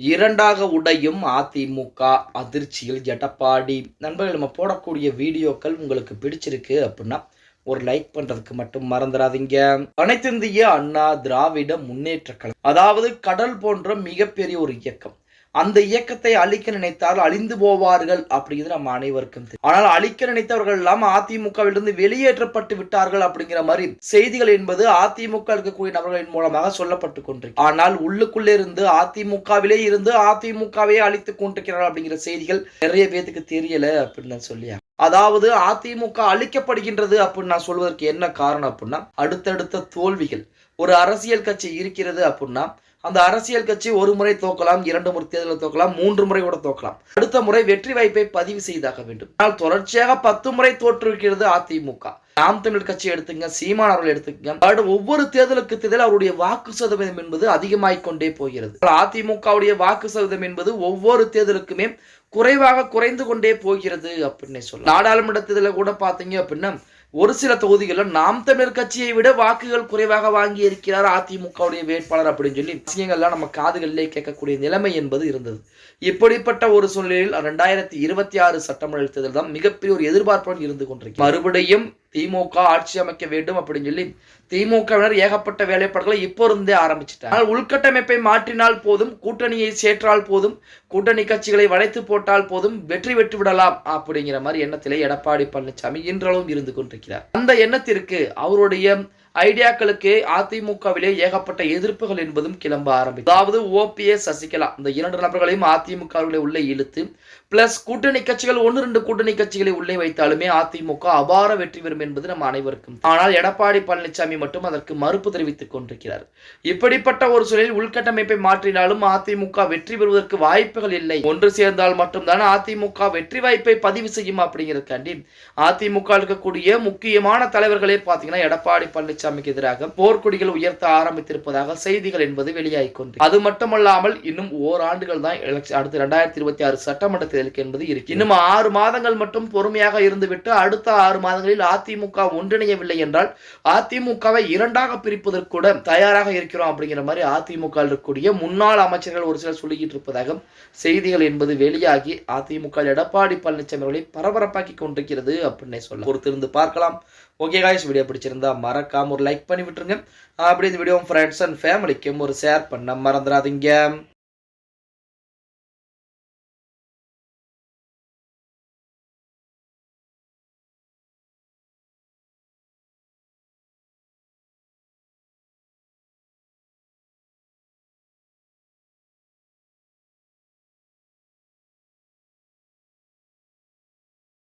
இரண்டாக உடையும் அதிமுக அதிர்ச்சியில் எடப்பாடி. நண்பர்கள், நம்ம போடக்கூடிய வீடியோக்கள் உங்களுக்கு பிடிச்சிருக்கு அப்படின்னா ஒரு லைக் பண்றதுக்கு மட்டும் மறந்துடாதீங்க. அனைத்திந்திய அண்ணா திராவிட முன்னேற்ற கழகம், அதாவது கடல் போன்ற மிகப்பெரிய ஒரு இயக்கம். அந்த இயக்கத்தை அழிக்க நினைத்தால் அழிந்து போவார்கள் அப்படிங்கிறது நம்ம அனைவருக்கும் தெரியும். ஆனால் அழிக்க நினைத்தவர்கள் எல்லாம் அதிமுகவிலிருந்து வெளியேற்றப்பட்டு விட்டார்கள் அப்படிங்கிற மாதிரி செய்திகள் என்பது அதிமுக இருக்கக்கூடிய நபர்களின் மூலமாக சொல்லப்பட்டு கொண்டிருக்கு. ஆனால் உள்ளுக்குள்ளே இருந்து அதிமுகவிலே இருந்து அதிமுகவே அழித்துக் கொண்டிருக்கிறார்கள் அப்படிங்கிற செய்திகள் நிறைய பேருக்கு தெரியல அப்படின்னு சொல்லி, அதாவது அதிமுக அழிக்கப்படுகின்றது அப்படின்னு நான் சொல்வதற்கு என்ன காரணம் அப்படின்னா, அடுத்தடுத்த தோல்விகள். ஒரு அரசியல் கட்சி இருக்கிறது அப்படின்னா அந்த அரசியல் கட்சி ஒரு முறை தோக்கலாம், 2 முறை தேர்தலில் தோக்கலாம், 3 முறை கூட தோக்கலாம். அடுத்த முறை வெற்றி வாய்ப்பை பதிவு செய்தாக வேண்டும். ஆனால் தொடர்ச்சியாக 10 முறை தோற்றிருக்கிறது அதிமுக. நாம் தமிழர் கட்சி எடுத்துங்க, சீமான் அவர்கள் எடுத்துக்கங்க, ஒவ்வொரு தேர்தலுக்கு தேர்தல் அவருடைய வாக்கு சதவீதம் என்பது அதிகமாகிக் கொண்டே போகிறது. அதிமுகவுடைய வாக்கு சதவீதம் என்பது ஒவ்வொரு தேர்தலுக்குமே குறைந்து கொண்டே போகிறது அப்படின்னு சொல்லலாம். நாடாளுமன்ற தேர்தலில் கூட பாத்தீங்க அப்படின்னா ஒரு சில தொகுதிகளில் நாம் தமிழர் கட்சியை விட வாக்குகள் குறைவாக வாங்கி இருக்கிறார் அதிமுகவுடைய வேட்பாளர் அப்படின்னு சொல்லி விஷயங்கள்லாம் நம்ம காதுகளிலே கேட்கக்கூடிய நிலைமை என்பது இருந்தது. இப்படிப்பட்ட ஒரு சூழ்நிலையில் 2026 சட்டமன்ற தேர்தல் தான் மிகப்பெரிய ஒரு எதிர்பார்ப்புடன் இருந்து கொண்டிருக்கு. மறுபடியும் திமுக ஆட்சி அமைக்க வேண்டும் அப்படின்னு சொல்லி திமுகவினர் ஏகப்பட்ட வேலைப்பாடுகளை இப்போ இருந்தே ஆரம்பிச்சுட்டாங்க. உள்கட்டமைப்பை மாற்றினால் போதும், கூட்டணியை சேற்றால் போதும், கூட்டணி கட்சிகளை வளைத்து போட்டால் போதும், வெற்றி பெற்று விடலாம் அப்படிங்கிற மாதிரி எண்ணத்திலே எடப்பாடி பழனிசாமி இன்றளவும் இருந்து கொண்டிருக்கிறார். அந்த எண்ணத்திற்கு அவருடைய ஐடியாக்களுக்கு அதிமுகவிலே ஏகப்பட்ட எதிர்ப்புகள் என்பதும் கிளம்ப ஆரம்பிக்கும். அதாவது ஓபிஎஸ், சசிகலா இந்த 2 நபர்களையும் அதிமுகவிலே உள்ளே இழுத்து பிளஸ் கூட்டணி கட்சிகள் 1-2 கூட்டணி கட்சிகளை உள்ளே வைத்தாலுமே அதிமுக அபார வெற்றி பெறும் என்பது நம்ம அனைவருக்கும். ஆனால் எடப்பாடி பழனிசாமி மட்டும் அதற்கு மறுப்பு தெரிவித்துக் கொண்டிருக்கிறார். இப்படிப்பட்ட ஒரு சூழலில் உள்கட்டமைப்பை மாற்றினாலும் அதிமுக வெற்றி பெறுவதற்கு வாய்ப்புகள் இல்லை. ஒன்று சேர்ந்தால் மட்டும்தான் அதிமுக வெற்றி வாய்ப்பை பதிவு செய்யும் அப்படிங்கிறதுக்காண்டி அதிமுக இருக்கக்கூடிய முக்கியமான தலைவர்களே பார்த்தீங்கன்னா எடப்பாடி பழனிசாமிக்கு எதிராக போர்க்கொடிகள் உயர்த்த ஆரம்பித்திருப்பதாக செய்திகள் என்பது வெளியாகி கொண்டு, அது மட்டுமல்லாமல் இன்னும் ஓராண்டுகள் தான் அடுத்து 2026 சட்டமன்ற தேர்தலுக்கு என்பது இருக்கு. இன்னும் 6 மாதங்கள் மட்டும் பொறுமையாக இருந்துவிட்டு அடுத்த 6 மாதங்களில் அதிமுக ஒன்றிணையவில்லை என்றால் அதிமுகவை 2ஆக பிரிப்பதற்கு கூட தயாராக இருக்கிறோம் அப்படிங்கிற மாதிரி அதிமுக இருக்கக்கூடிய முன்னாள் அமைச்சர்கள் ஒரு சிலர் சொல்லிக்கிட்டு இருப்பதாக செய்திகள் என்பது வெளியாகி அதிமுக எடப்பாடி பழனிசாமி அவர்களை பரபரப்பாக்கி கொண்டிருக்கிறது அப்படின்னு சொல்ல பொறுத்திருந்து பார்க்கலாம். ஓகே காய்ஸ், வீடியோ பிடிச்சிருந்தா மறக்காம ஒரு லைக் பண்ணி விட்டுருங்க. அப்படி இந்த வீடியோ ஃப்ரெண்ட்ஸ் அண்ட் ஃபேமிலிக்கும் ஒரு ஷேர் பண்ண மறந்துடாதீங்க.